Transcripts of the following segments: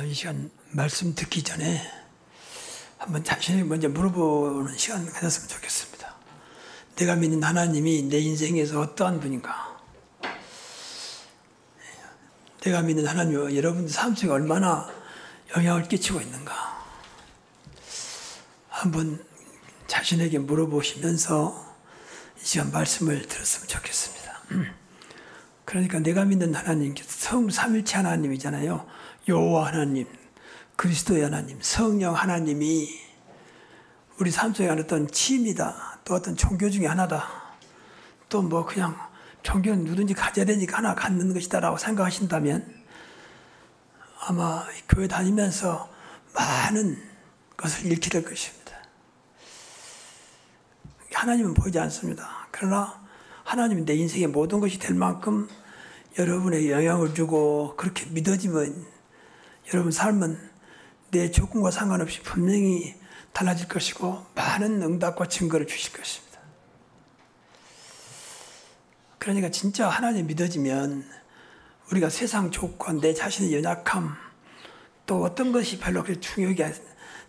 이 시간 말씀 듣기 전에 한번 자신에게 먼저 물어보는 시간 가졌으면 좋겠습니다. 내가 믿는 하나님이 내 인생에서 어떠한 분인가? 내가 믿는 하나님이 여러분들 삶 속에 얼마나 영향을 끼치고 있는가? 한번 자신에게 물어보시면서 이 시간 말씀을 들었으면 좋겠습니다. 그러니까 내가 믿는 하나님께서 삼일체 하나님이잖아요. 여호와 하나님, 그리스도의 하나님, 성령 하나님이 우리 삶 속에 어떤 취미다, 또 어떤 종교 중에 하나다, 또 뭐 그냥 종교는 누구든지 가져야 되니까 하나 갖는 것이다라고 생각하신다면 아마 교회 다니면서 많은 것을 잃게 될 것입니다. 하나님은 보이지 않습니다. 그러나 하나님은 내 인생의 모든 것이 될 만큼 여러분에게 영향을 주고 그렇게 믿어지면 여러분 삶은 내 조건과 상관없이 분명히 달라질 것이고 많은 응답과 증거를 주실 것입니다. 그러니까 진짜 하나님 믿어지면 우리가 세상 조건, 내 자신의 연약함, 또 어떤 것이 별로 그렇게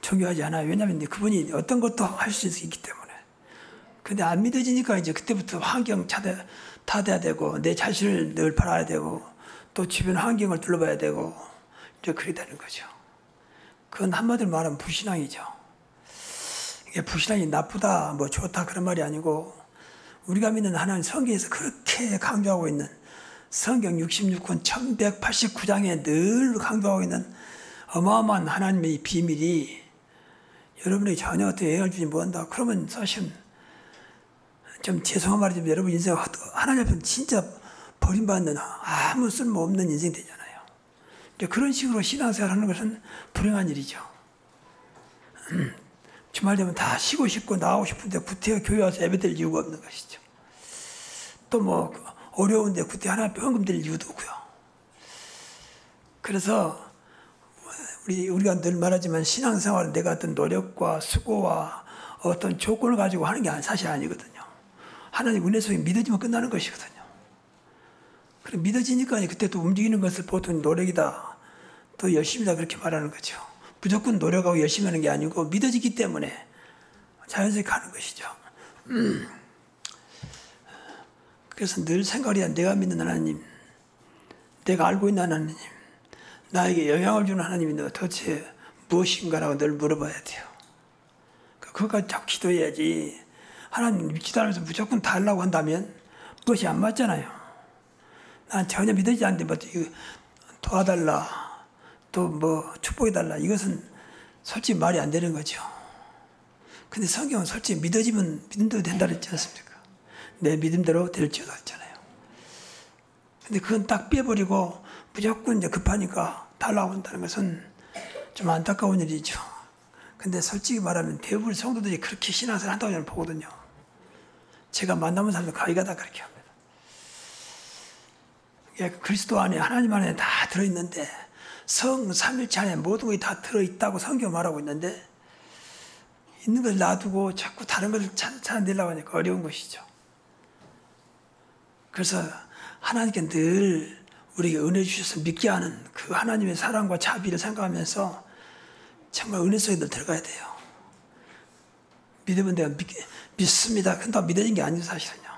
중요하지 않아요. 왜냐하면 그분이 어떤 것도 할 수 있기 때문에. 근데 안 믿어지니까 이제 그때부터 환경 탓해야 되고, 내 자신을 늘 바라야 되고, 또 주변 환경을 둘러봐야 되고, 이제 그렇게 되는 거죠. 그건 한마디로 말하면 불신앙이죠. 이게 불신앙이 나쁘다, 뭐 좋다 그런 말이 아니고, 우리가 믿는 하나님 성경에서 그렇게 강조하고 있는 성경 66권 1189장에 늘 강조하고 있는 어마어마한 하나님의 비밀이 여러분에게 전혀 어떤 영향을 주지 못한다. 그러면 사실 좀 죄송한 말이지만 여러분 인생 하나님 앞에 진짜 버림받는 아무 쓸모없는 인생 되잖아요. 그런 식으로 신앙생활 하는 것은 불행한 일이죠. 주말 되면 다 쉬고 싶고 나오고 싶은데 구태여 교회 와서 예배드릴 이유가 없는 것이죠. 또 뭐 어려운데 구태여 하나님 앞에 헌금 드릴 이유도 없고요. 그래서 우리가 늘 말하지만 신앙생활은 내가 어떤 노력과 수고와 어떤 조건을 가지고 하는 게 사실 아니거든요. 하나님 은혜 속에 믿어지면 끝나는 것이거든요. 그럼 믿어지니까 그때 또 움직이는 것을 보통 노력이다, 또 열심이다 그렇게 말하는 거죠. 무조건 노력하고 열심히 하는 게 아니고 믿어지기 때문에 자연스럽게 가는 것이죠. 그래서 늘 생각을 해야 내가 믿는 하나님, 내가 알고 있는 하나님, 나에게 영향을 주는 하나님이 도대체 무엇인가라고 늘 물어봐야 돼요. 그것까지 자꾸 기도해야지. 하나님 기도하면서 무조건 다 하려고 한다면 그것이 안 맞잖아요. 난 전혀 믿어지지 않는데 뭐 도와달라, 또 뭐 축복해달라, 이것은 솔직히 말이 안 되는 거죠. 근데 성경은 솔직히 믿어지면 믿음대로 된다 그랬지 않습니까? 내 믿음대로 될지어다 했잖아요. 근데 그건 딱 빼버리고 무조건 이제 급하니까 달라고 한다는 것은 좀 안타까운 일이죠. 근데 솔직히 말하면 대부분 성도들이 그렇게 신앙생활 한다고 저는 보거든요. 제가 만나본 사람들 거의가 다 그렇게 합니다. 그리스도 안에, 하나님 안에 다 들어있는데 성 삼일체 안에 모든 것이 다 들어있다고 성경 말하고 있는데 있는 걸 놔두고 자꾸 다른 것을 찾아내려고 하니까 어려운 것이죠. 그래서 하나님께 늘 우리에게 은혜 주셔서 믿게 하는 그 하나님의 사랑과 자비를 생각하면서 정말 은혜 속에 늘 들어가야 돼요. 믿으면 내가 믿습니다. 근데 믿어진 게 아니죠, 사실은요.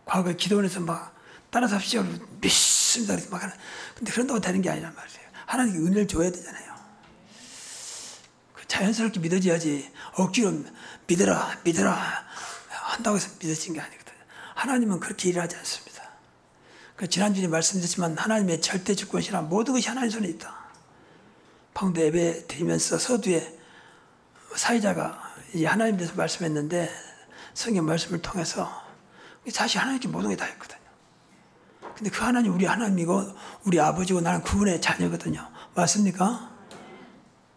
과거에 기도원에서 막 따라서 합시오. 믿습니다. 막 하는. 근데 그런다고 되는 게 아니란 말이에요. 하나님께 은혜를 줘야 되잖아요. 자연스럽게 믿어져야지 억지로 믿어라 한다고 해서 믿어진 게 아니거든요. 하나님은 그렇게 일하지 않습니다. 지난주에 말씀드렸지만 하나님의 절대 주권이라 모든 것이 하나님 손에 있다. 방금 예배 드리면서 서두에 사회자가 이제 하나님에 대해서 말씀했는데 성경 말씀을 통해서 사실 하나님께 모든 게 다 있거든요. 근데 그 하나님 우리 하나님이고 우리 아버지고 나는 그분의 자녀거든요. 맞습니까?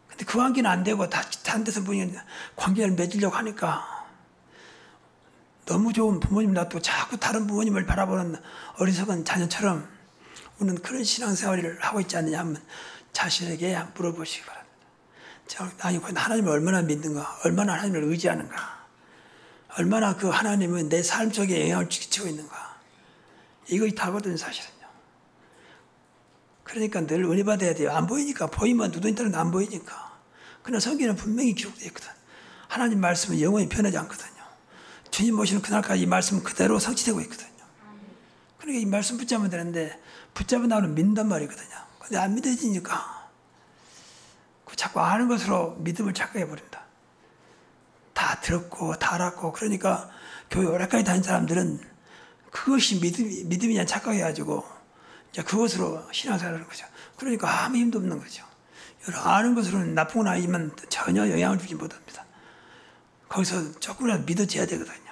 근데 그 관계는 안 되고 다른 데서 분이 관계를 맺으려고 하니까 너무 좋은 부모님 놔두고 자꾸 다른 부모님을 바라보는 어리석은 자녀처럼 우리는 그런 신앙생활을 하고 있지 않느냐 하면 자신에게 물어보시기 바랍니다. 아니, 하나님을 얼마나 믿는가, 얼마나 하나님을 의지하는가, 얼마나 그 하나님은 내 삶 속에 영향을 끼치고 있는가, 이것이 다거든요, 사실은요. 그러니까 늘 은혜 받아야 돼요. 안 보이니까. 보이면 눈이 뜨는 안 보이니까. 그러나 성경에는 분명히 기록되어 있거든. 하나님 말씀은 영원히 변하지 않거든요. 주님 오시는 그날까지 이 말씀은 그대로 성취되고 있거든요. 그러니까 이 말씀 붙잡으면 되는데 붙잡은 다음에 믿는단 말이거든요. 근데 안 믿어지니까 자꾸 아는 것으로 믿음을 착각해버린다. 다 들었고 다 알았고 그러니까 교회 오래까지 다닌 사람들은 그것이 믿음이냐 착각해가지고 이제 그것으로 신앙생활을 하는 거죠. 그러니까 아무 힘도 없는 거죠. 아는 것으로는 나쁜 건 아니지만 전혀 영향을 주지 못합니다. 거기서 조금이라도 믿어져야 되거든요.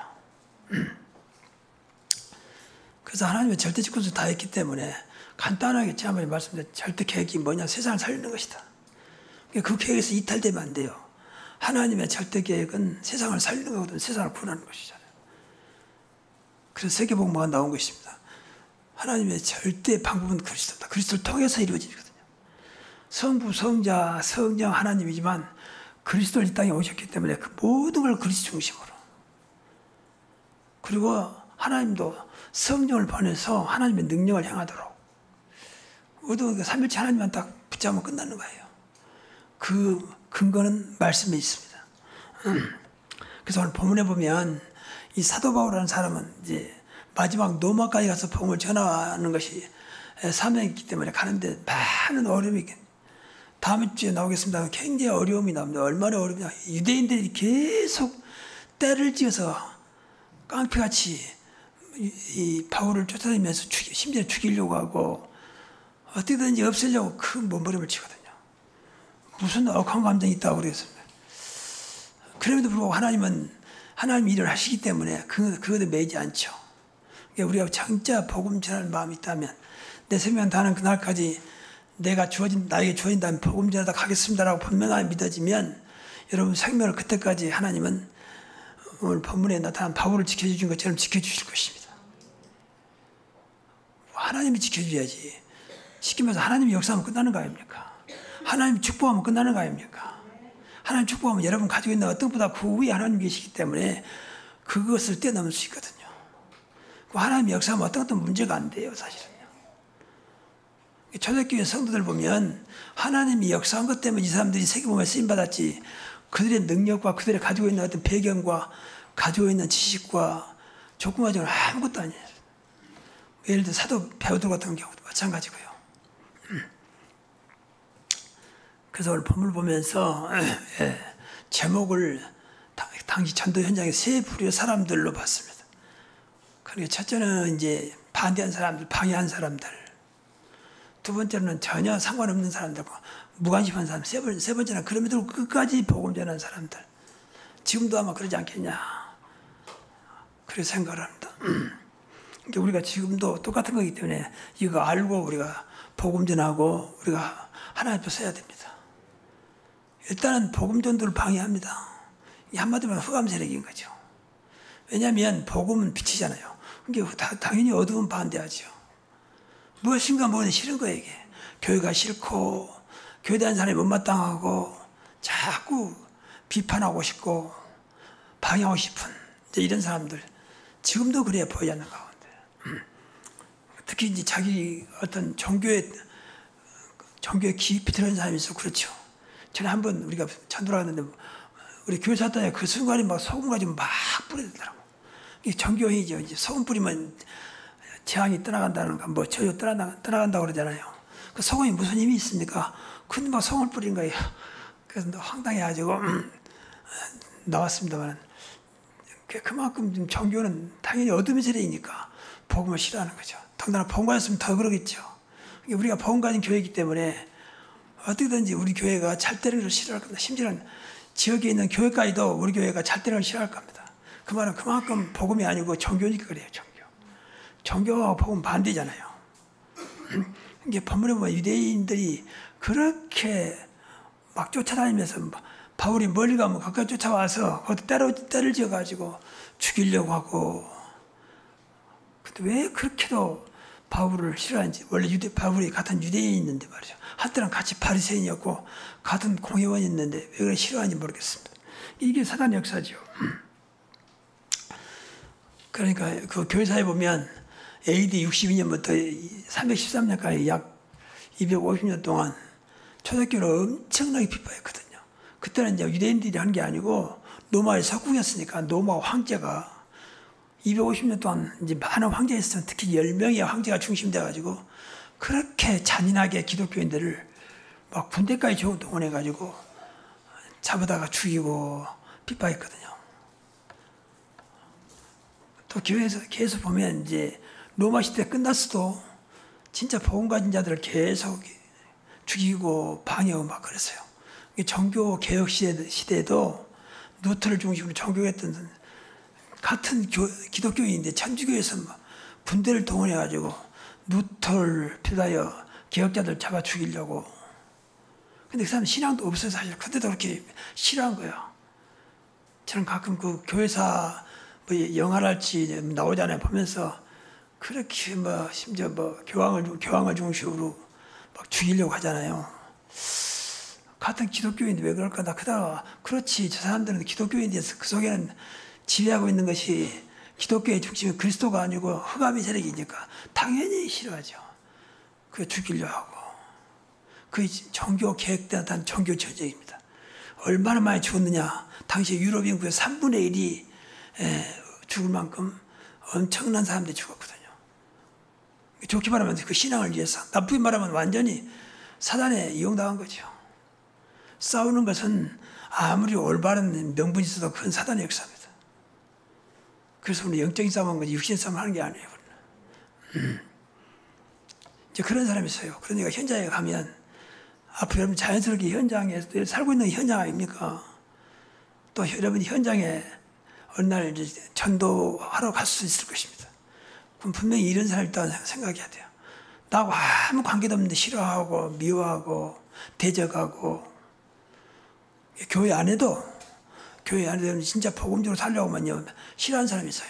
그래서 하나님의 절대 직권을 다 했기 때문에 간단하게 지난번에 말씀드린 절대 계획이 뭐냐? 세상을 살리는 것이다. 그 계획에서 이탈되면 안 돼요. 하나님의 절대 계획은 세상을 살리는 거거든요. 세상을 구원하는 것이잖아요. 그래서 세계복음화가 나온 것입니다. 하나님의 절대 방법은 그리스도다. 그리스도를 통해서 이루어지거든요. 성부, 성자, 성령 하나님이지만 그리스도를 이 땅에 오셨기 때문에 그 모든 걸 그리스도 중심으로. 그리고 하나님도 성령을 보내서 하나님의 능력을 행하도록. 모두 삼일체 하나님만 딱 붙잡으면 끝나는 거예요. 그 근거는 말씀에 있습니다. 그래서 오늘 본문에 보면 이 사도 바울이라는 사람은 이제 마지막 로마까지 가서 복음을 전하는 것이 사명이기 때문에 가는데 많은 어려움이 다음 주에 나오겠습니다. 굉장히 어려움이 나옵니다. 얼마나 어렵냐. 유대인들이 계속 때를 지어서 깡패같이 이 바울을 쫓아다니면서 심지어 죽이려고 하고 어떻게든지 없애려고 큰 몸부림을 치거든요. 무슨 억한 감정이 있다고 그러겠습니다. 그럼에도 불구하고 하나님은 하나님 일을 하시기 때문에 그것에 매이지 않죠. 그러니까 우리가 진짜 복음 전할 마음이 있다면 내 생명 다하는 그날까지 나에게 주어진다면 복음 전하다 가겠습니다라고 분명하게 믿어지면 여러분 생명을 그때까지 하나님은 오늘 본문에 나타난 바울을 지켜주신 것처럼 지켜주실 것입니다. 하나님이 지켜줘야지. 시키면서 하나님이 역사하면 끝나는 거 아닙니까? 하나님 축복하면 끝나는 거 아닙니까? 하나님 축복하면 여러분 가지고 있는 어떤 것보다 그 위에 하나님 계시기 때문에 그것을 뛰어넘을 수 있거든요. 하나님 역사하면 어떤 것도 문제가 안 돼요, 사실은요. 초대교회 성도들 보면 하나님이 역사한 것 때문에 이 사람들이 세계복음에 쓰임받았지 그들의 능력과 그들이 가지고 있는 어떤 배경과 가지고 있는 지식과 조건 가지고는 아무것도 아니에요. 예를 들어 사도 베드로 같은 경우도 마찬가지고요. 그래서 오늘 본문을 보면서 제목을 당시 전도 현장의 세 부류의 사람들로 봤습니다. 그러니까 첫째는 이제 반대한 사람들, 방해한 사람들. 두 번째는 전혀 상관없는 사람들과 무관심한 사람. 세 번째는 그럼에도 끝까지 복음 전하는 사람들. 지금도 아마 그러지 않겠냐. 그렇게 생각을 합니다. 그러니까 우리가 지금도 똑같은 거기 때문에 이거 알고 우리가 복음 전하고 우리가 하나님 앞에 서야 됩니다. 일단은 복음 전도를 방해합니다. 이 한마디로 흑암 세력인 거죠. 왜냐하면 복음은 빛이잖아요. 그러니까 당연히 어두운 반대하죠. 무엇인가 뭐는 싫은 거예요, 이게. 교회가 싫고, 교회에 대한 사람이 못마땅하고, 자꾸 비판하고 싶고, 방해하고 싶은, 이제 이런 사람들. 지금도 그래야 보이지 않는 가운데. 특히 이제 자기 어떤 종교에 깊이 들어있는 사람이 있어 그렇죠. 전에 한번 우리가 전도를 하는데, 우리 교회 사단에 그 순간에 막 소금 가지고 막 뿌리더라고. 이게 정교행위죠. 이제 소금 뿌리면 재앙이 떠나간다는 거, 뭐 저주 떠나간다고 그러잖아요. 그 소금이 무슨 힘이 있습니까? 근데 막 소금을 뿌린 거예요. 그래서 황당해가지고 나왔습니다만 그만큼 종교는 당연히 어둠의 세력이니까 복음을 싫어하는 거죠. 더군다나 복음 가졌으면 더 그러겠죠. 우리가 복음 가진 교회이기 때문에 어떻게든지 우리 교회가 잘 되는 걸 싫어할 겁니다. 심지어는 지역에 있는 교회까지도 우리 교회가 잘 되는 걸 싫어할 겁니다. 그 말은 그만큼 복음이 아니고 종교니까 그래요. 종교하고 복음 반대잖아요. 이게 본문에 보면 유대인들이 그렇게 막 쫓아다니면서 바울이 멀리 가면 가까이 쫓아와서 거기서 때를 지어가지고 죽이려고 하고. 근데 왜 그렇게도 바울을 싫어하는지. 원래 바울이 같은 유대인이었는데 말이죠. 한때는 같이 바리새인이었고 같은 공회원이었는데 왜 그렇게 싫어하는지 모르겠습니다. 이게 사단의 역사죠. 그러니까 그 교회사에 보면 AD 62년부터 313년까지 약 250년 동안 초대교를 엄청나게 핍박했거든요. 그때는 이제 유대인들이 한 게 아니고 로마의 석국이었으니까 로마 황제가 250년 동안 이제 많은 황제가 있었으면 특히 10명의 황제가 중심돼가지고 그렇게 잔인하게 기독교인들을 막 군대까지 동원해가지고 잡아다가 죽이고 핍박했거든요. 또 교회에서 계속 보면 이제 로마 시대 끝났어도 진짜 복음 가진 자들을 계속 죽이고 방해하고 막 그랬어요. 종교 개혁 시대에도 루터를 중심으로 종교했던 같은 기독교인인데 천주교에서 막 군대를 동원해가지고 루터를 필요하여 개혁자들 잡아 죽이려고. 근데 그 사람 신앙도 없어요 사실. 그때도 그렇게 싫어한 거예요. 저는 가끔 그 교회사 뭐 영화랄지 나오잖아요. 보면서 그렇게 뭐 심지어 뭐 교황을 중심으로 막 죽이려고 하잖아요. 같은 기독교인데 왜 그럴까? 나 그다가 그렇지 저 사람들은 기독교인들에서 그 속에는 지배하고 있는 것이 기독교의 중심이 그리스도가 아니고 흑암의 세력이니까 당연히 싫어하죠. 그 죽이려 하고. 그 종교 개혁된 종교 전쟁입니다. 얼마나 많이 죽었느냐. 당시 유럽 인구의 3분의 1이 죽을 만큼 엄청난 사람들이 죽었거든요. 좋게 말하면 그 신앙을 위해서, 나쁘게 말하면 완전히 사단에 이용당한 거죠. 싸우는 것은 아무리 올바른 명분이 있어도 그건 사단의 역사입니다. 그래서 우리 영적인 싸움은 거지 육신의 싸움을 하는 게 아니에요. 이제 그런 사람이 있어요. 그러니까 현장에 가면 앞으로 여러분 자연스럽게 현장에서 살고 있는 현장 아닙니까? 또 여러분이 현장에 어느 날 이제 전도하러 갈 수 있을 것입니다. 그럼 분명히 이런 사람이 있다고 생각해야 돼요. 나하고 아무 관계도 없는데 싫어하고 미워하고 대적하고 교회 안에도 진짜 복음적으로 살려고만요 싫어하는 사람이 있어요.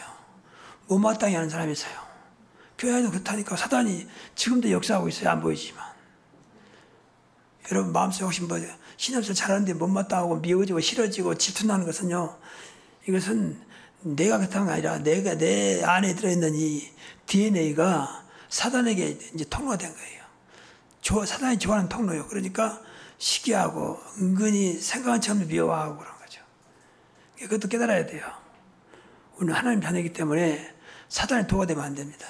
못마땅해 하는 사람이 있어요. 교회 안에도 그렇다니까. 사단이 지금도 역사하고 있어요. 안 보이지만. 여러분 마음속에 혹시 뭐 신앙생활 잘하는데 못마땅하고 미워지고 싫어지고 질투나는 것은요, 이것은 내가 그렇다는 게 아니라 내 안에 들어있는 이 DNA가 사단에게 이제 통로가 된 거예요. 사단이 좋아하는 통로예요. 그러니까 시기하고 은근히 생각한 처럼 미워하고 그런 거죠. 그것도 깨달아야 돼요. 우리는 하나님 자녀이기 때문에 사단의 도가 되면 안 됩니다.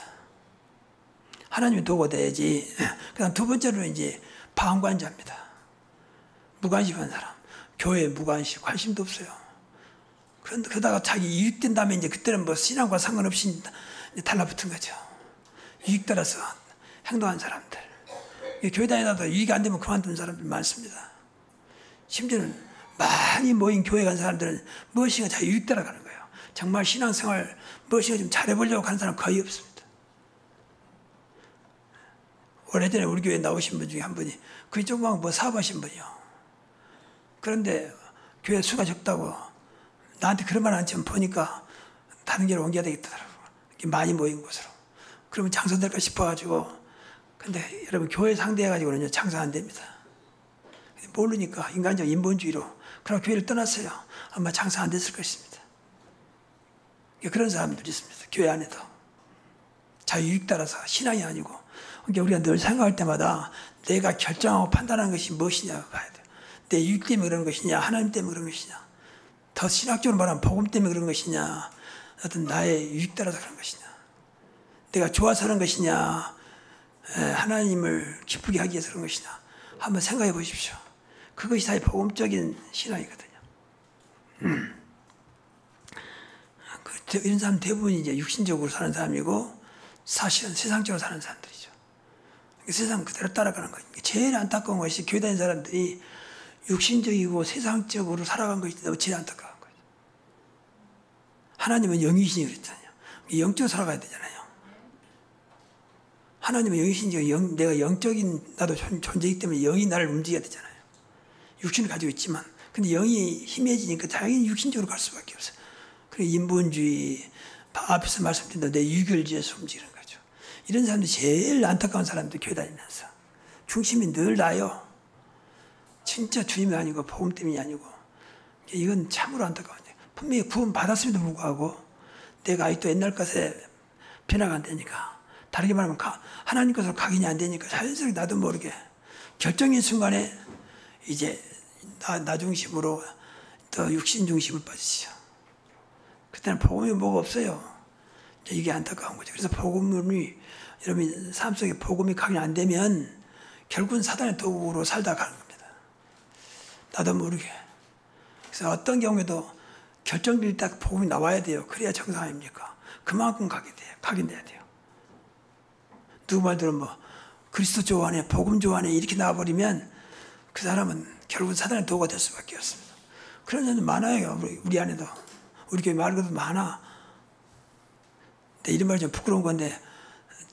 하나님의 도가 돼야지. 그다음 두 번째로 이제 방관자입니다. 무관심한 사람. 교회에 무관심, 관심도 없어요. 그러다가 자기 이익된 다음에 이제 그때는 뭐 신앙과 상관없이 이제 달라붙은 거죠. 이익 따라서 행동한 사람들. 교회 다니다가 이익이 안 되면 그만둔 사람들 많습니다. 심지어는 많이 모인 교회 간 사람들은 무엇인가 자기 이익 따라가는 거예요. 정말 신앙생활 무엇인가 좀 잘해보려고 하는 사람 거의 없습니다. 오래전에 우리 교회에 나오신 분 중에 한 분이 그 조그만 뭐 사업하신 분이요. 그런데 교회 수가 적다고 나한테 그런 말 안 치면 보니까 다른 교회로 옮겨야 되겠더라고요. 많이 모인 곳으로. 그러면 장사될까 싶어가지고. 근데 여러분 교회 상대해가지고는요 장사 안 됩니다. 모르니까 인간적 인본주의로 그럼 교회를 떠났어요. 아마 장사 안 됐을 것입니다. 그런 사람들이 있습니다. 교회 안에도. 자유익 따라서 신앙이 아니고. 그러니까 우리가 늘 생각할 때마다 내가 결정하고 판단하는 것이 무엇이냐 봐야 돼요. 내 유익 때문에 그런 것이냐, 하나님 때문에 그런 것이냐, 더 신학적으로 말하면 복음 때문에 그런 것이냐, 어떤 나의 유익 따라서 그런 것이냐, 내가 좋아서 그런 것이냐, 하나님을 기쁘게 하기 위해서 그런 것이냐, 한번 생각해 보십시오. 그것이 다 복음적인 신앙이거든요. 이런 사람 대부분이 이제 육신적으로 사는 사람이고 사실은 세상적으로 사는 사람들이죠. 세상 그대로 따라가는 거예요. 제일 안타까운 것이 교회 다니는 사람들이 육신적이고 세상적으로 살아간 것이 너무 제일 안타까운 거예요. 하나님은 영이신이 그랬잖아요. 영적으로 살아가야 되잖아요. 하나님은 영이신이고 내가 영적인 나도 존재이기 때문에 영이 나를 움직여야 되잖아요. 육신을 가지고 있지만 근데 영이 힘해지니까 당연히 육신적으로 갈 수밖에 없어요. 그리고 인본주의 앞에서 말씀드린 대로 내 유결지에서 움직이는 거죠. 이런 사람들이 제일 안타까운 사람들 교회 다니면서 중심이 늘 나요. 진짜 주님이 아니고 복음 때문이 아니고 이건 참으로 안타까워요. 분명히 구원 받았음에도 불구하고 내가 아직도 옛날 것에 변화가 안 되니까 다르게 말하면 하나님 것으로 각인이 안 되니까 자연스럽게 나도 모르게 결정인 순간에 이제 나 중심으로 또 육신 중심을 빠지죠. 그때는 복음이 뭐가 없어요. 이게 안타까운 거죠. 그래서 복음이 여러분 삶 속에 복음이 각인 안 되면 결국은 사단의 도구로 살다 가는 겁니다. 나도 모르게. 그래서 어떤 경우에도 결정될 때 복음이 나와야 돼요. 그래야 정상 아닙니까? 그만큼 각인돼야 돼요. 누구 말대로 뭐 그리스도 좋아하네, 복음 좋아하네 이렇게 나와버리면 그 사람은 결국은 사단의 도구가 될 수밖에 없습니다. 그런 사람들 많아요. 우리 안에도. 우리 교회 말고도 많아. 근데 이런 말이 좀 부끄러운 건데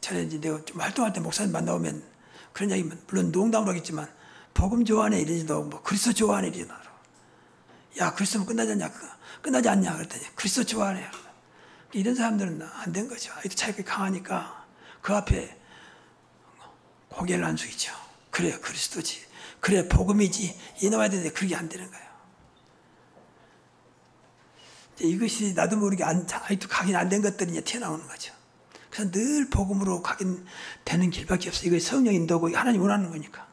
전에 이제 내가 좀 활동할 때 목사님 만나오면 그런 이야기 물론 농담으로 하겠지만 복음 좋아하네 이러지도 뭐 그리스도 좋아하네 이러지 나로. 야 그리스도면 끝나지 않냐 그랬더니 그리스도 좋아하네. 이런 사람들은 안 된 거죠. 아직도 자기가 강하니까 그 앞에 고개를 안 숙이죠. 그래 그리스도지. 그래 복음이지. 이 나와야 되는데 그게 안 되는 거예요. 이것이 나도 모르게 아직도 각인 안 된 것들이 이제 튀어나오는 거죠. 그래서 늘 복음으로 각인되는 길밖에 없어요. 이거 성령 인도고 하나님 원하는 거니까.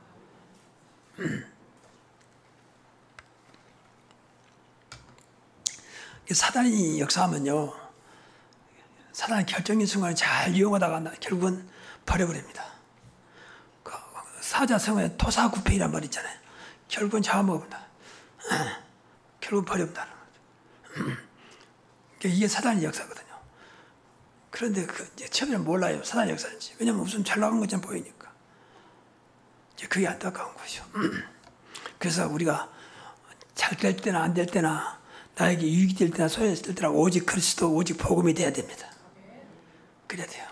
사단이 역사하면요. 사단이 결정인 순간에 잘 이용하다가 결국은 버려버립니다. 사자성어에 토사구팽이란 말 있잖아요. 결국은 잡아먹습니다. 결국은 버립니다. 이게 사단의 역사거든요. 그런데 처음에는 몰라요. 사단의 역사인지. 왜냐면 무슨 잘 나간 것처럼 보이니까. 이제 그게 안타까운 거죠. 그래서 우리가 잘 될 때나 안 될 때나 나에게 유익이 될 때나 소용이 될 때나 오직 그리스도, 오직 복음이 돼야 됩니다. 그래야 돼요.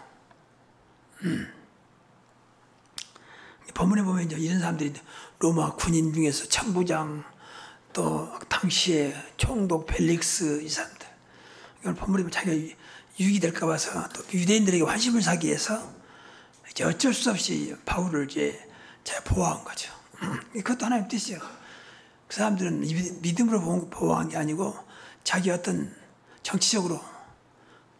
본문에 보면 이제 이런 사람들이 로마 군인 중에서 천부장 또 당시에 총독 벨릭스 이 사람들 이걸 본문에 보면 자기가 유익이 될까 봐서 또 유대인들에게 환심을 사기 위해서 이제 어쩔 수 없이 바울을 이제 잘 보호한 거죠. 그것도 하나님 뜻이에요. 그 사람들은 믿음으로 보호한 게 아니고 자기 어떤 정치적으로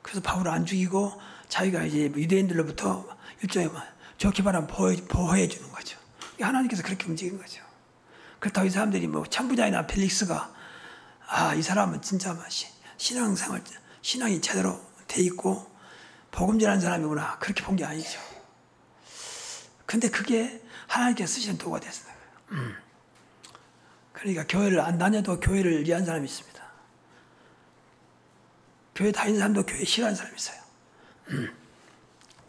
그래서 바울을 안 죽이고 자기가 이제 유대인들로부터 일종의 좋게 말하면 보호해 주는 거죠. 하나님께서 그렇게 움직인 거죠. 그렇다고 이 사람들이 뭐 천부장이나 펠릭스가 이 사람은 진짜 신앙생활 신앙이 제대로 돼 있고 복음 전하는 사람이구나 그렇게 본 게 아니죠. 근데 그게 하나님께서 쓰시는 도구가 됐어요. 그러니까 교회를 안 다녀도 교회를 위한 사람이 있습니다. 교회 다니는 사람도 교회 싫어하는 사람이 있어요.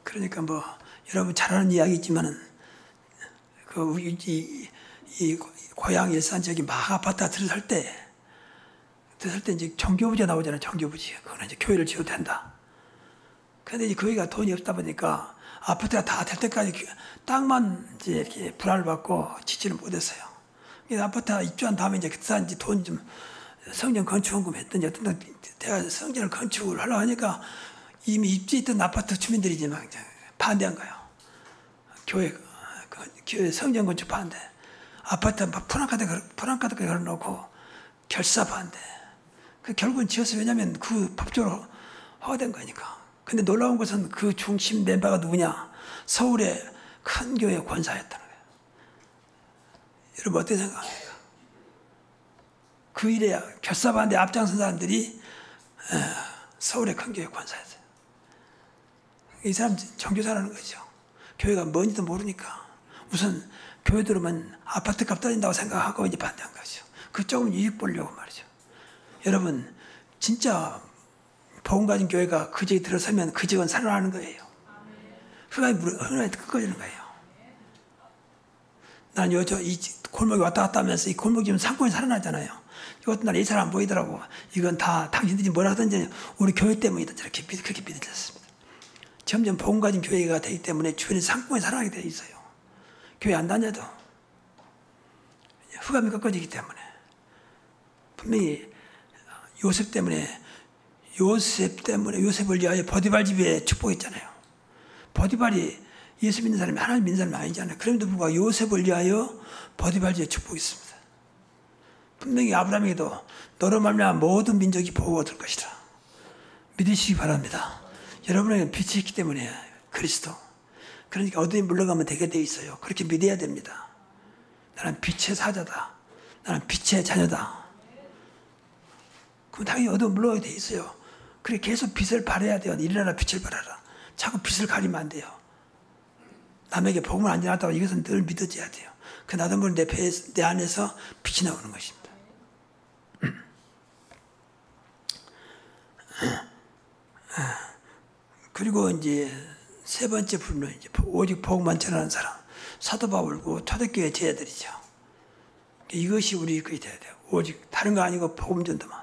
그러니까 뭐 여러분 잘 아는 이야기지만은 이 고향 일산 저기 막 아파트 들어설 때 이제 정교부지가 나오잖아요. 정교부지. 그거는 이제 교회를 지어도 된다. 그런데 이제 교회가 돈이 없다 보니까 아파트가 다 될 때까지 땅만 이제 이렇게 분할을 받고 짓지를 못했어요. 그래서 아파트가 입주한 다음에 이제 그때 이제 돈 좀 성전 건축원금 했더니 어떤 대가 성전을 건축을 하려고 하니까 이미 입주했던 아파트 주민들이 이제 막 반대한 거예요. 교회 성전 건축 반대. 아파트 막 프랑카드 걸어놓고 결사 반대. 결국은 지었어요. 왜냐하면 그 법적으로 허가된 거니까. 근데 놀라운 것은 그 중심 멤버가 누구냐? 서울의 큰 교회 권사였다는 거예요. 여러분 어떻게 생각합니까? 그 일에 결사 반대 앞장선 사람들이 서울의 큰 교회 권사였어요. 이 사람 정교사라는 거죠. 교회가 뭔지도 모르니까 우선 교회 들어오면 아파트 값 떨어진다고 생각하고 이제 반대한 거죠. 그 조금 이익 보려고 말이죠. 여러분 진짜 복음 가진 교회가 그 지역에 들어서면 그 지역은 살아나는 거예요. 흥하게 끄꺼지는 거예요. 난 이 골목에 왔다 갔다 하면서 이 골목이 지금 상권이 살아나잖아요. 이것도 난 이 사람 안 보이더라고. 이건 다 당신들이 뭐라 하든지 우리 교회 때문이다. 그렇게 믿어졌습니다. 점점 복음 가진 교회가 되기 때문에 주변에 상권이 살아나게 되어 있어요. 교회 안 다녀도 흑암이 꺾어지기 때문에 분명히 요셉을 위하여 보디발 집에 축복했잖아요. 보디발이 예수 믿는 사람이 하나님 믿는 사람이 아니잖아요. 그럼에도 불구하고 요셉을 위하여 보디발 집에 축복했습니다. 분명히 아브라함에게도 너로 말미암아 모든 민족이 보호가 될 것이다. 믿으시기 바랍니다. 여러분에게 빛이 있기 때문에 그리스도. 그러니까 어둠이 물러가면 되게 돼 있어요. 그렇게 믿어야 됩니다. 나는 빛의 사자다. 나는 빛의 자녀다. 그럼 당연히 어둠 물러가게 돼 있어요. 그래 계속 빛을 발해야 돼요. 일어나라 빛을 발하라. 자꾸 빛을 가리면 안 돼요. 남에게 복음을 안 전한다고 이것은 늘 믿어져야 돼요. 그 나도 모르는 내 안에서 빛이 나오는 것입니다. 그리고 이제 세 번째 분은 이제 오직 복음만 전하는 사람, 사도 바울고 초대교회 제자들이죠. 이것이 우리 그게 돼야 돼요. 오직 다른 거 아니고 복음 전도만.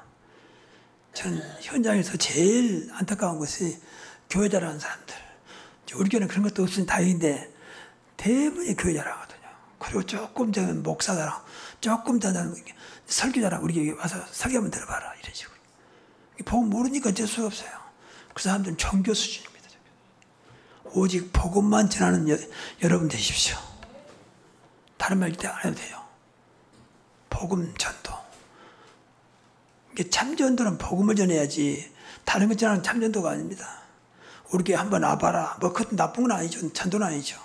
저는 현장에서 제일 안타까운 것이 교회 잘하는 사람들. 우리 교회는 그런 것도 없으니 다행인데 대부분이 교회 잘하거든요. 그리고 조금 전에 목사 자랑, 조금 전에 설교 자랑, 우리 교회 와서 설교 한번 들어봐라 이런 식으로. 복음 모르니까 어쩔 수가 없어요. 그 사람들은 종교 수준입니다. 오직 복음만 전하는 여러분 되십시오. 다른 말 이때 안 해도 돼요. 복음 전도. 참전도는 복음을 전해야지 다른 것 전하는 참전도가 아닙니다. 우리 교회 한번 와봐라. 뭐 그것도 나쁜 건 아니죠. 전도는 아니죠.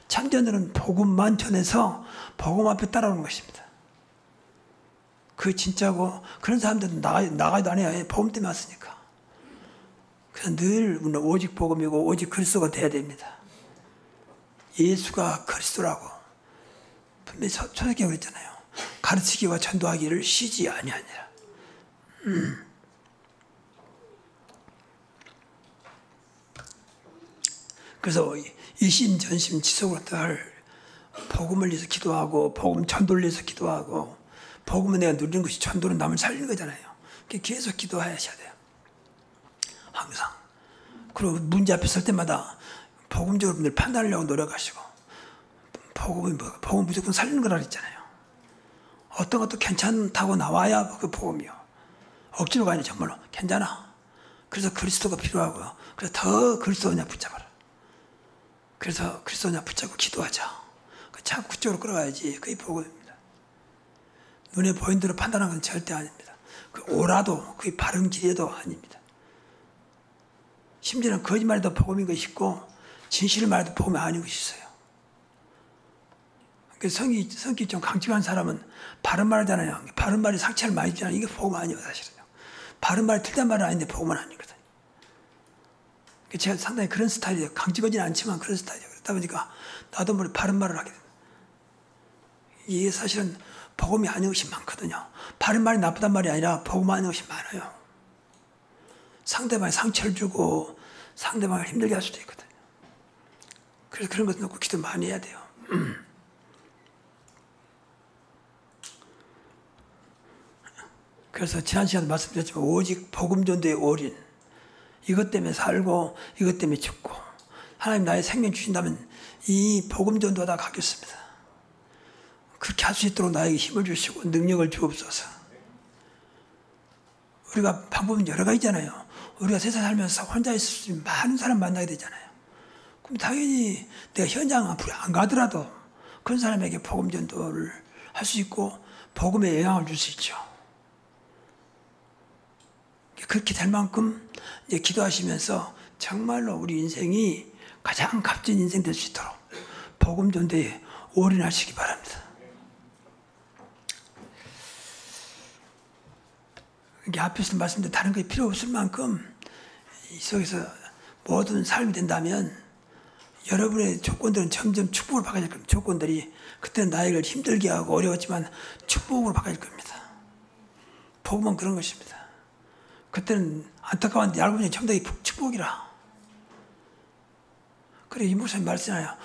참전도는 복음만 전해서 복음 앞에 따라오는 것입니다. 그게 진짜고 그런 사람들은 나가도 안 해요. 복음 때문에 왔으니까. 그래서 늘 오직 복음이고 오직 그리스도가 돼야 됩니다. 예수가 그리스도라고 분명히 초대교회 그랬잖아요. 가르치기와 전도하기를 쉬지 아니하니라. 그래서 이심전심 지속을 할 복음을 위해서 기도하고 복음 전도를 위해서 기도하고 복음은 내가 누리는 것이 전도는 남을 살리는 거잖아요. 계속 기도하셔야 돼요. 항상. 그리고 문제 앞에 설 때마다 복음적으로 늘 판단하려고 노력하시고 복음은 뭐, 복음 무조건 살리는 거라 그랬잖아요. 어떤 것도 괜찮다고 나와야 그 복음이요. 억지로가 아니라 정말로 괜찮아. 그래서 그리스도가 필요하고요. 그래서 더 그리스도 그냥 붙잡아라. 그래서 그리스도 그냥 붙잡고 기도하자. 자꾸 그쪽으로 끌어가야지. 그게 복음입니다. 눈에 보이는 대로 판단하는 건 절대 아닙니다. 그 오라도 그게 바른 길에도 아닙니다. 심지어는 거짓말에도 복음인 것이 있고 진실을 말해도 복음이 아닌 것이 있어요. 성격이 좀 강직한 사람은 바른 말 하잖아요. 바른 말이 상처를 많이 주잖아요. 이게 복음 아니에요, 사실은요. 바른 말이 틀린 말은 아닌데 복음은 아니거든요. 제가 상당히 그런 스타일이에요. 강직하지는 않지만 그런 스타일이에요. 그러다 보니까 나도 모르게 바른 말을 하게 됩니다. 이게 사실은 복음이 아닌 것이 많거든요. 바른 말이 나쁘단 말이 아니라 복음 아닌 것이 많아요. 상대방에 상처를 주고 상대방을 힘들게 할 수도 있거든요. 그래서 그런 것 놓고 기도 많이 해야 돼요. 그래서 지난 시간에 말씀드렸지만 오직 복음 전도의 올인. 이것 때문에 살고 이것 때문에 죽고 하나님 나의 생명 주신다면 이 복음 전도하다 가겠습니다. 그렇게 할 수 있도록 나에게 힘을 주시고 능력을 주옵소서. 우리가 방법은 여러 가지잖아요. 우리가 세상 살면서 혼자 있을 수 있는 많은 사람 만나게 되잖아요. 그럼 당연히 내가 현장 앞으로 안 가더라도 그런 사람에게 복음 전도를 할 수 있고 복음에 영향을 줄 수 있죠. 그렇게 될 만큼 이제 기도하시면서 정말로 우리 인생이 가장 값진 인생 될 수 있도록 복음 전도에 올인하시기 바랍니다. 이게 앞에서 말씀드린 다른 게 필요 없을 만큼 이 속에서 모든 삶이 된다면 여러분의 조건들은 점점 축복으로 바꿔질 겁니다. 조건들이 그때는 나에게 힘들게 하고 어려웠지만 축복으로 바꿔질 겁니다. 복음은 그런 것입니다. 그때는 안타까운데 알고 보니 전부 다 축복이라. 그래 이 목사님 말씀하잖아요.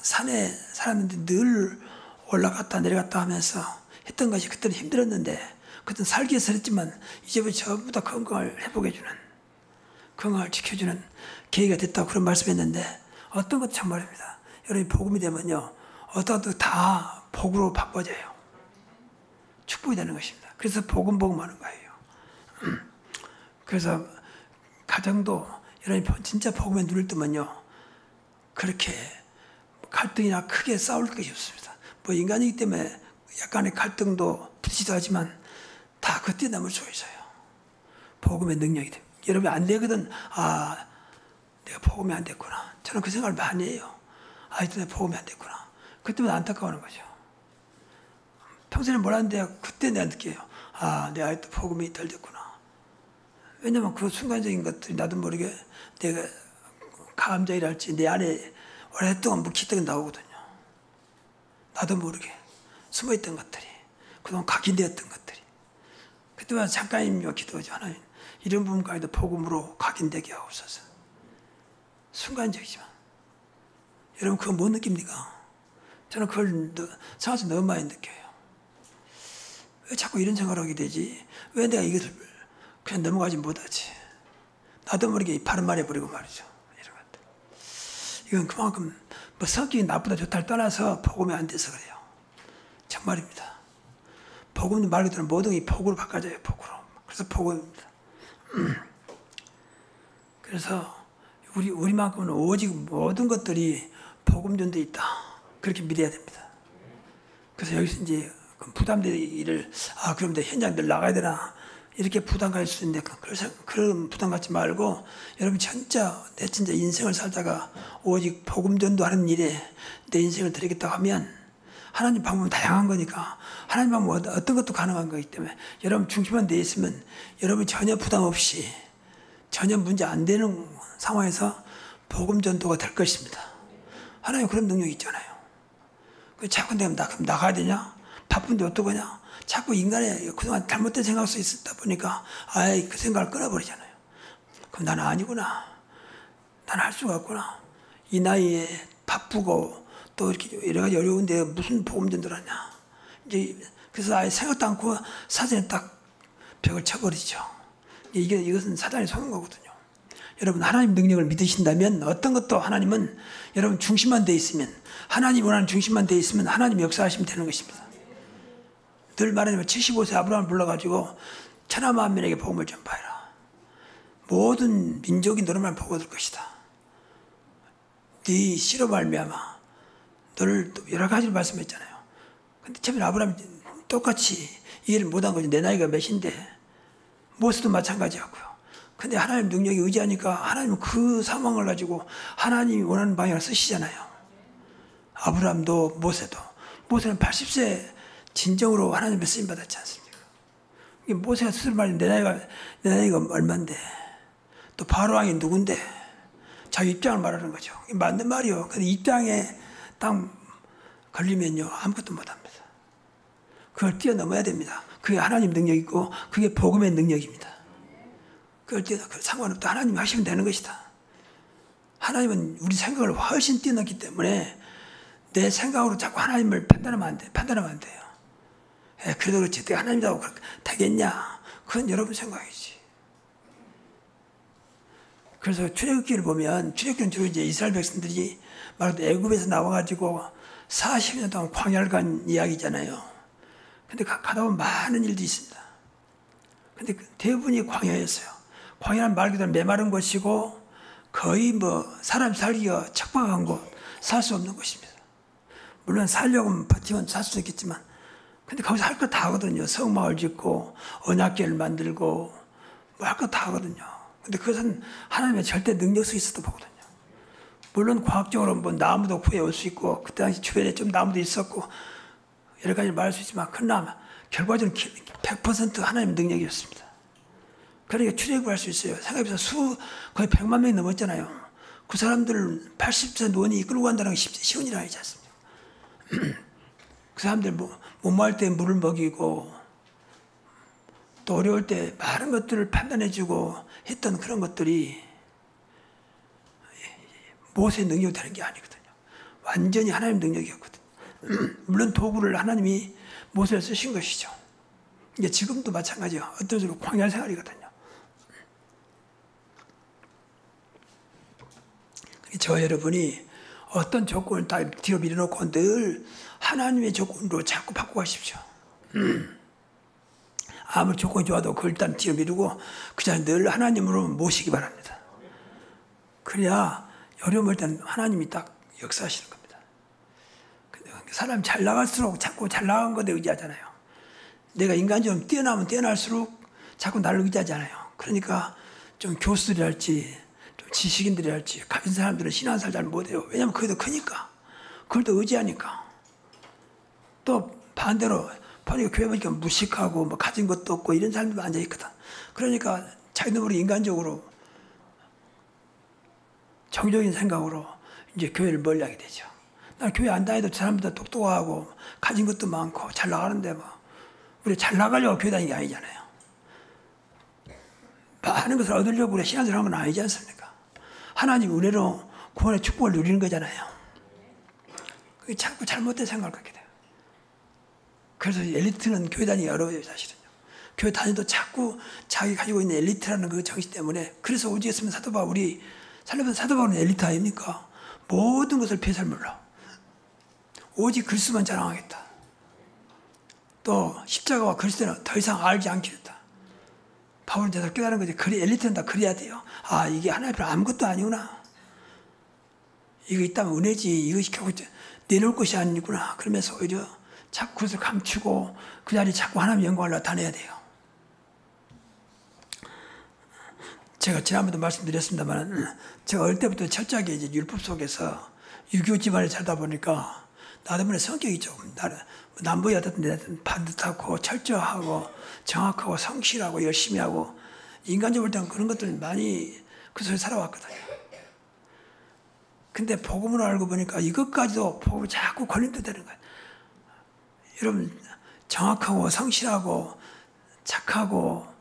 산에 살았는데 늘 올라갔다 내려갔다 하면서 했던 것이 그때는 힘들었는데 그때는 살기 위해서 했지만 이제부터 전부 다 건강을 회복해주는 건강을 지켜주는 계기가 됐다고 그런 말씀했는데 어떤 것도 참말입니다. 여러분이 복음이 되면요 어떤 것도 다 복으로 바꿔져요. 축복이 되는 것입니다. 그래서 복음 하는 거예요. 그래서 가정도 여러분이 진짜 복음에 눈을 뜨면요 그렇게 갈등이나 크게 싸울 것이 없습니다. 뭐 인간이기 때문에 약간의 갈등도 부딪히기도 하지만 다 그 뛰어넘을 수 있어요. 복음의 능력이 됩니다. 여러분이 안 되거든 내가 복음이 안 됐구나. 저는 그 생각을 많이 해요. 아직도 내가 복음이 안 됐구나. 그때마다 안타까워하는 거죠. 평소에는 몰랐는데 그때 내가 느껴요. 아, 내가 아직도 복음이 덜 됐구나. 왜냐면 그 순간적인 것들이 나도 모르게 내가 감정이랄지 내 안에 오랫동안 묵히던 게 나오거든요. 나도 모르게 숨어있던 것들이, 그동안 각인되었던 것들이. 그때마다 잠깐이면 기도하죠. 하나님, 이런 부분까지도 복음으로 각인되게 하옵소서. 순간적이지만 여러분 그거 못 느낍니까? 저는 그걸 생각해서 너무 많이 느껴요. 왜 자꾸 이런 생각을 하게 되지? 왜 내가 이것을 그냥 넘어가지 못하지? 나도 모르게 바른 말 해버리고 말이죠. 이런 것들. 이건 그만큼 뭐 성격이 나쁘다 좋다를 떠나서 복음이 안 돼서 그래요. 정말입니다. 복음 말 그대로 모든 게 복으로 바꿔져요. 복으로. 그래서 복음입니다. 그래서 우리만큼은 오직 모든 것들이 복음 전도에 있다. 그렇게 믿어야 됩니다. 그래서 여기서 이제 부담되는 일을 그럼 내 현장 늘 나가야 되나 이렇게 부담 가질 수 있는데 그런 부담 갖지 말고 여러분 내 진짜 인생을 살다가 오직 복음 전도하는 일에 내 인생을 드리겠다고 하면 하나님 방법은 다양한 거니까 하나님 방법은 어떤 것도 가능한 거기 때문에 여러분 중심만 돼 있으면 여러분 전혀 부담 없이 전혀 문제 안 되는 상황에서 복음 전도가 될 것입니다. 하나님 그런 능력이 있잖아요. 자꾸 내가 그럼 나가야 되냐? 바쁜데 어떡하냐? 자꾸 인간의 그동안 잘못된 생각할 수 있었다 보니까 그 생각을 끊어버리잖아요. 그럼 나는 아니구나. 나는 할 수가 없구나. 이 나이에 바쁘고 또 이렇게 여러 가지 어려운데 무슨 복음 전도를 하냐. 이제 그래서 아예 생각도 않고 사전에 딱 벽을 쳐버리죠. 이것은 사단이 속는 거거든요. 여러분 하나님 능력을 믿으신다면 어떤 것도 하나님은 여러분 중심만 돼 있으면 하나님 원하는 중심만 돼 있으면 하나님 역사하시면 되는 것입니다. 늘 말하지만 75세 아브라함을 불러가지고 천하 만민에게 복음을 전파해라. 모든 민족이 너를 보고 들 것이다. 네 씨로 말미암아 너를 여러 가지를 말씀했잖아요. 근데 처음에 아브라함이 똑같이 이해를 못한 거지. 내 나이가 몇인데 모세도 마찬가지였고요. 근데 하나님 능력에 의지하니까 하나님은 그 상황을 가지고 하나님이 원하는 방향을 쓰시잖아요. 아브라함도 모세는 80세 진정으로 하나님의 쓰임 받았지 않습니까? 모세가 스스로 말해 내 나이가 얼만데 또 바로 왕이 누군데 자기 입장을 말하는 거죠. 맞는 말이요. 근데 입장에 딱 걸리면요 아무것도 못합니다. 그걸 뛰어넘어야 됩니다. 그게 하나님 능력이고 그게 복음의 능력입니다. 그걸 상관없다. 하나님이 하시면 되는 것이다. 하나님은 우리 생각을 훨씬 뛰어넘기 때문에 내 생각으로 자꾸 하나님을 판단하면 안 돼요. 그래도 그렇지. 내가 하나님이라고 되겠냐? 그건 여러분 생각이지. 그래서 출애굽기를 보면 출애굽기는 주로 이제 이스라엘 백성들이 말하도 애굽에서 나와가지고 40년 동안 광야를 간 이야기잖아요. 근데 가다 보면 많은 일도 있습니다. 근데 대부분이 광야였어요. 광야는 말 그대로 메마른 곳이고 거의 사람 살기가 척박한 곳, 살 수 없는 곳입니다. 물론 살려고 버티면 살 수도 있겠지만 근데 거기서 할 거 다 하거든요. 성막을 짓고 언약궤를 만들고 할 거 다 하거든요. 근데 그것은 하나님의 절대 능력 속에 있어도 보거든요. 물론 과학적으로 나무도 구해올 수 있고 그때 당시 주변에 좀 나무도 있었고 여러 가지 말할 수 있지만 그러나 결과적으로 100% 하나님의 능력이었습니다. 그러니까 출애굽할 수 있어요. 생각해보세요. 거의 100만 명이 넘었잖아요. 그 사람들을 80세 노인이 이끌고 간다는 게 쉬운 일 아니지 않습니까? 그 사람들 목마를 때 물을 먹이고 또 어려울 때 많은 것들을 판단해주고 했던 그런 것들이 모세의 능력이 되는 게 아니거든요. 완전히 하나님 능력이었거든요. 물론 도구를 하나님이 모세를 쓰신 것이죠. 이게 지금도 마찬가지예요. 어떤 식으로 광야 생활이거든요. 저 여러분이 어떤 조건을 다 뒤로 밀어놓고 늘 하나님의 조건으로 자꾸 바꿔가십시오. 아무리 조건이 좋아도 그걸 일단 뒤로 미루고 그 자리에 늘 하나님으로 모시기 바랍니다. 그래야 어려움을 때 하나님이 딱 역사하시는 겁니다. 사람 잘 나갈수록 자꾸 잘 나간 것에 의지하잖아요. 내가 인간적으로 뛰어나면 뛰어날수록 자꾸 나를 의지하잖아요. 그러니까 좀 교수들이랄지 좀 지식인들이 할지 가진 사람들은 신앙생활 잘 못해요. 왜냐하면 그게 더 크니까. 그걸 더 의지하니까. 또 반대로 보니까 교회 보니까 무식하고 뭐 가진 것도 없고 이런 사람들도 앉아있거든. 그러니까 자기들 모르게 인간적으로 정적인 생각으로 이제 교회를 멀리하게 되죠. 난 교회 안 다녀도 저 사람보다 똑똑하고 가진 것도 많고 잘 나가는데 뭐 우리 잘 나가려고 교회 다니는 게 아니잖아요. 많은 것을 얻으려고 우리 신앙생활 하는 건 아니지 않습니까? 하나님 은혜로 구원의 축복을 누리는 거잖아요. 그게 자꾸 잘못된 생각을 갖게 돼요. 그래서 엘리트는 교회 다니기 어려워요, 사실은요. 교회 다녀도 자꾸 자기 가지고 있는 엘리트라는 그 정신 때문에. 그래서 오직했으면 사도바울, 우리 살려면 사도바울은 엘리트 아닙니까? 모든 것을 배설 몰라. 오직 그리스도만 자랑하겠다. 또 십자가와 그리스도는 더 이상 알지 않겠다. 바울은 대해서 깨달은 거지. 그래, 엘리트는 다 그래야 돼요. 아, 이게 하나님 앞에 아무것도 아니구나. 이거 있다면 은혜지. 이것이 결국 내놓을 것이 아니구나. 그러면서 오히려 자꾸 그것을 감추고 그 자리에 자꾸 하나님의 영광을 나타내야 돼요. 제가 지난번에도 말씀드렸습니다만, 제가 어릴 때부터 철저하게 이제 율법 속에서 유교 집안에 살다 보니까 나름의 성격이 조금 남부에 어떤 반듯하고 철저하고 정확하고 성실하고 열심히 하고 인간적으로 때는 그런 것들 많이 그 속에 살아왔거든요. 근데 복음을 알고 보니까 이것까지도 복음이 자꾸 걸림돌되는 거예요. 여러분, 정확하고 성실하고 착하고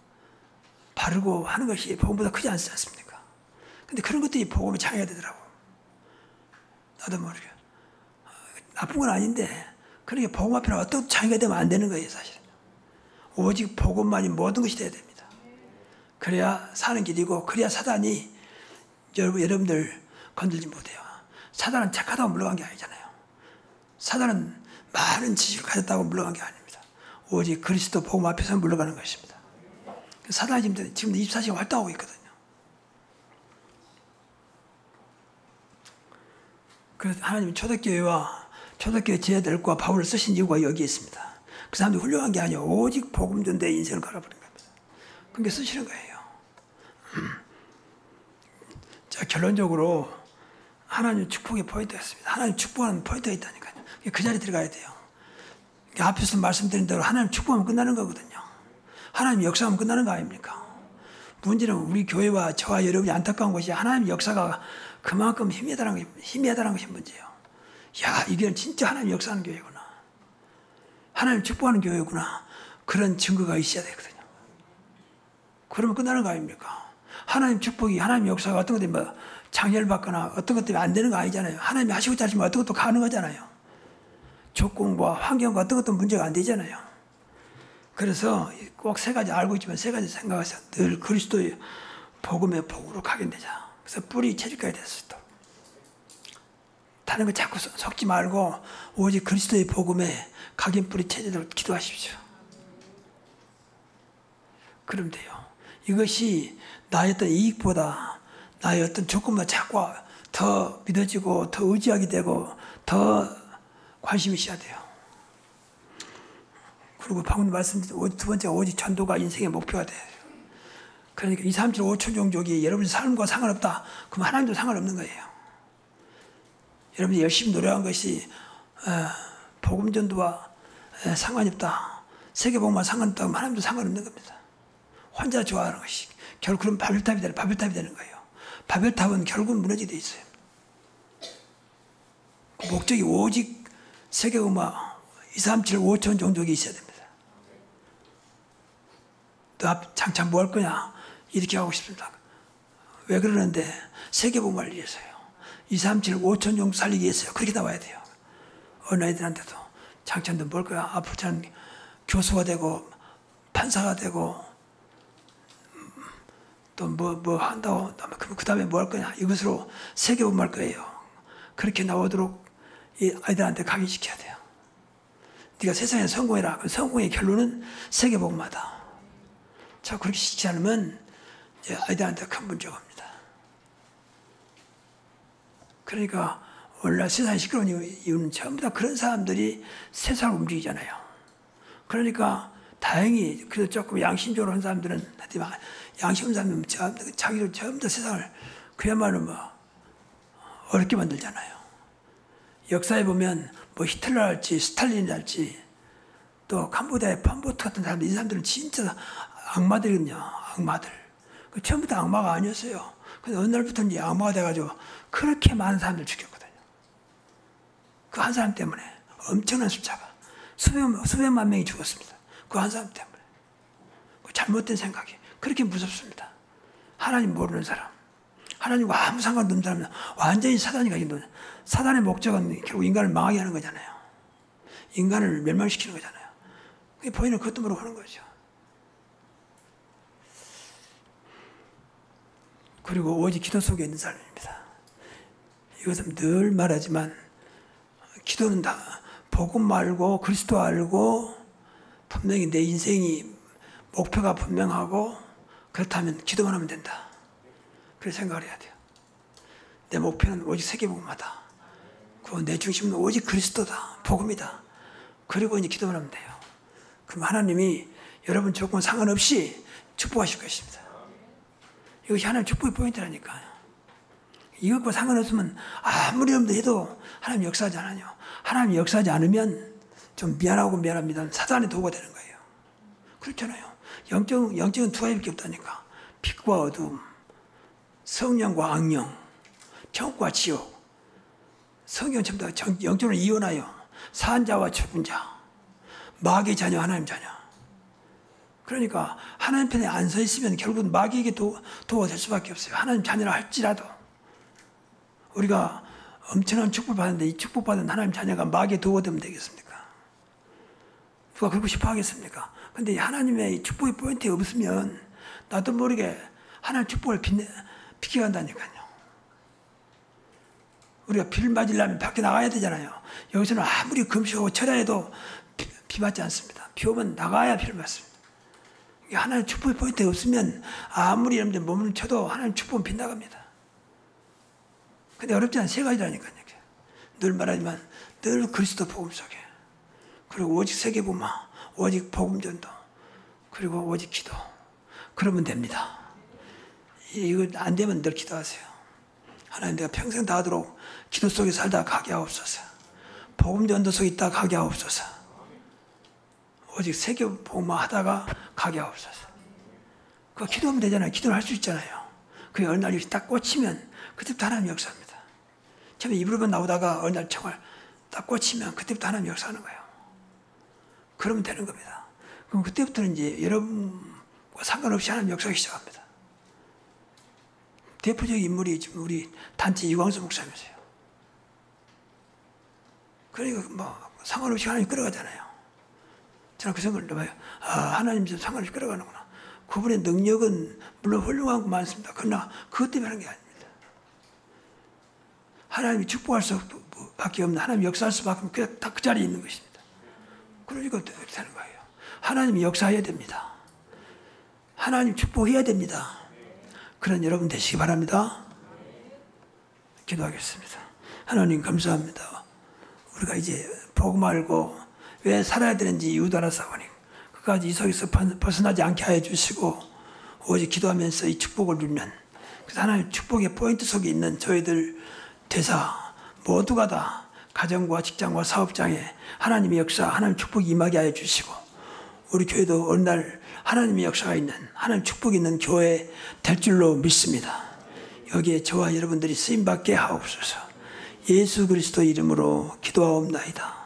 바르고 하는 것이 복음보다 크지 않지 않습니까? 근데 그런 것들이 복음에 장애가 되더라고. 나도 모르게. 나쁜 건 아닌데, 그러니까 복음 앞에는 어떤 장애가 되면 안 되는 거예요, 사실은. 오직 복음만이 모든 것이 돼야 됩니다. 그래야 사는 길이고, 그래야 사단이 여러분들 건들지 못해요. 사단은 착하다고 물러간 게 아니잖아요. 사단은 많은 지식을 가졌다고 물러간 게 아닙니다. 오직 그리스도 복음 앞에서 물러가는 것입니다. 사단이 지금 24시간 활동하고 있거든요. 그래서 하나님이 초대교회와 초대교회 제자들과 바울을 쓰신 이유가 여기에 있습니다. 그 사람들이 훌륭한 게 아니에요. 오직 복음 전대에 인생을 걸어버린 겁니다. 그게 쓰시는 거예요. 자, 결론적으로 하나님 축복의 포인트였습니다. 하나님 축복하는 포인트가 있다니까요. 그 자리에 들어가야 돼요. 앞에서 말씀드린 대로 하나님 축복하면 끝나는 거거든요. 하나님 역사하면 끝나는 거 아닙니까? 문제는 우리 교회와 저와 여러분이 안타까운 것이 하나님 역사가 그만큼 희미하다는 것이 문제예요. 야, 이게 진짜 하나님 역사하는 교회구나. 하나님 축복하는 교회구나. 그런 증거가 있어야 되거든요. 그러면 끝나는 거 아닙니까? 하나님 축복이, 하나님 역사가 어떤 것 때문에 장애를 받거나 어떤 것 때문에 안 되는 거 아니잖아요. 하나님이 하시고 자시면 어떤 것도 가능하잖아요. 조건과 환경과 어떤 것도 문제가 안 되잖아요. 그래서 꼭 세 가지 알고 있지만 세 가지 생각해서 늘 그리스도의 복음의 복으로 가게 되자. 그래서 뿌리 채질까지 됐을 때 다른 거 자꾸 섞지 말고 오직 그리스도의 복음에 각인 뿌리 채질로 기도하십시오. 그러면 돼요. 이것이 나의 어떤 이익보다 나의 어떤 조건만 자꾸 더 믿어지고 더 의지하게 되고 더 관심이 있어야 돼요. 그리고 방금 말씀드린 두 번째가 오직 전도가 인생의 목표가 돼요. 그러니까 2, 3, 7, 5천 종족이 여러분의 삶과 상관없다. 그럼 하나님도 상관없는 거예요. 여러분이 열심히 노력한 것이 복음 전도와 상관이 없다. 세계복음과 상관없다. 그럼 하나님도 상관없는 겁니다. 혼자 좋아하는 것이 결국 그럼 바벨탑이 되는 거예요. 바벨탑은 결국은 무너지게 돼 있어요. 그 목적이 오직 세계음악 2, 3, 7, 5천 종족이 있어야 됩니다. 너 장차 뭐 할 거냐? 이렇게 하고 싶습니다. 왜 그러는데? 세계복음을 위해서요. 2, 3, 7, 5천 종족 살리기 위해서요. 그렇게 나와야 돼요. 어느 아이들한테도 장차 너 뭘 거야? 앞으로 저는 교수가 되고 판사가 되고 또 뭐 한다고 그 다음에 뭐 할 거냐? 이것으로 세계복음 할 거예요. 그렇게 나오도록 이 아이들한테 각인시켜야 돼요. 네가 세상에 성공해라. 그 성공의 결론은 세계복음하다. 자, 그렇게 시키지 않으면 이제 아이들한테 큰 문제가 옵니다. 그러니까 오늘날 세상이 시끄러운 이유는 전부 다 그런 사람들이 세상을 움직이잖아요. 그러니까 다행히 그래도 조금 양심적으로 한 사람들은 하지만 양심 없는 사람들은 자기도 전부 다 세상을 그야말로 뭐 어렵게 만들잖아요. 역사에 보면 뭐 히틀러랄지 스탈린이랄지 또 캄보디아의 팜보트 같은 사람들, 이 사람들은 진짜 악마들이거든요. 악마들. 처음부터 악마가 아니었어요. 근데 어느 날부터 이제 악마가 돼가지고 그렇게 많은 사람들 죽였거든요. 그 한 사람 때문에 엄청난 숫자가 수백만 명이 죽었습니다. 그 한 사람 때문에. 그 잘못된 생각이 그렇게 무섭습니다. 하나님 모르는 사람, 하나님과 아무 상관없는 사람은 완전히 사단이 가진 돈. 사단의 목적은 결국 인간을 망하게 하는 거잖아요. 인간을 멸망시키는 거잖아요. 본인은 그것도 모르고 하는 거죠. 그리고 오직 기도 속에 있는 사람입니다. 이것은 늘 말하지만 기도는 다 복음 알고 그리스도 알고 분명히 내 인생이 목표가 분명하고 그렇다면 기도만 하면 된다. 그렇게 생각을 해야 돼요. 내 목표는 오직 세계복음하다. 내 중심은 오직 그리스도다. 복음이다. 그리고 이제 기도만 하면 돼요. 그럼 하나님이 여러분 조건 상관없이 축복하실 것입니다. 이것이 하나님 축복의 포인트라니까요. 이것과 상관없으면 아무리 여러분들 해도 하나님 역사하지 않아요. 하나님 역사하지 않으면 좀 미안합니다. 사단의 도구가 되는 거예요. 그렇잖아요. 영적은 두 가지밖에 없다니까. 빛과 어둠, 성령과 악령, 천국과 지옥. 성령 전부 다 영적으로 이혼하여 사한 자와 죽은 자, 마귀의 자녀, 하나님 자녀. 그러니까 하나님 편에 안 서 있으면 결국은 마귀에게 도가 될 수밖에 없어요. 하나님 자녀라 할지라도 우리가 엄청난 축복을 받는데 이 축복받은 하나님 자녀가 마귀의 도가 되면 되겠습니까? 누가 그러고 싶어 하겠습니까? 근데 하나님의 이 축복의 포인트에 없으면 나도 모르게 하나님 축복을 비켜간다니까요. 우리가 비를 맞으려면 밖에 나가야 되잖아요. 여기서는 아무리 금식하고 철야해도 비 맞지 않습니다. 비 오면 나가야 비를 맞습니다. 하나님 축복의 포인트에 없으면 아무리 여러분들 몸을 쳐도 하나님 축복은 빗나갑니다. 근데 어렵지 않은 세 가지라니까요. 늘 말하지만 늘 그리스도 복음 속에 그리고 오직 세계복음, 오직 복음 전도 그리고 오직 기도. 그러면 됩니다. 이거 안 되면 늘 기도하세요. 하나님 내가 평생 다 하도록 기도 속에 살다 가게 하옵소서. 복음 전도 속에 있다 가게 하옵소서. 오직 세계복음만 하다가 가게 하옵소서. 그거 기도하면 되잖아요. 기도를 할 수 있잖아요. 그게 어느 날 딱 꽂히면 그때부터 하나님 역사합니다. 처음에 입으로만 나오다가 어느 날 정말 딱 꽂히면 그때부터 하나님 역사하는 거예요. 그러면 되는 겁니다. 그럼 그때부터는 이제 여러분과 상관없이 하나님 역사하기 시작합니다. 대표적인 인물이 지금 우리 단체 이광수 목사님이세요. 그러니까 뭐 상관없이 하나님 끌어가잖아요. 저는 그 생각을 해봐요. 하나님 좀 상관없이 끌어가는구나. 그분의 능력은 물론 훌륭한 거 많습니다. 그러나 그것 때문에 하는 게 아닙니다. 하나님이 축복할 수밖에 없는 하나님 역사할 수밖에 없는 다 그 자리에 있는 것입니다. 그러니까 그렇게 되는 거예요. 하나님이 역사해야 됩니다. 하나님 축복해야 됩니다. 그런 여러분 되시기 바랍니다. 기도하겠습니다. 하나님 감사합니다. 우리가 이제 복음 알고 왜 살아야 되는지 이유도 알았사오니 그까지 이 속에서 벗어나지 않게 하여 주시고 오직 기도하면서 이 축복을 누리는 그래서 하나님 축복의 포인트 속에 있는 저희들 대사 모두가 다 가정과 직장과 사업장에 하나님의 역사, 하나님 축복이 임하게 하여 주시고 우리 교회도 어느 날 하나님의 역사가 있는 하나님 축복이 있는 교회 될 줄로 믿습니다. 여기에 저와 여러분들이 쓰임받게 하옵소서. 예수 그리스도 이름으로 기도하옵나이다.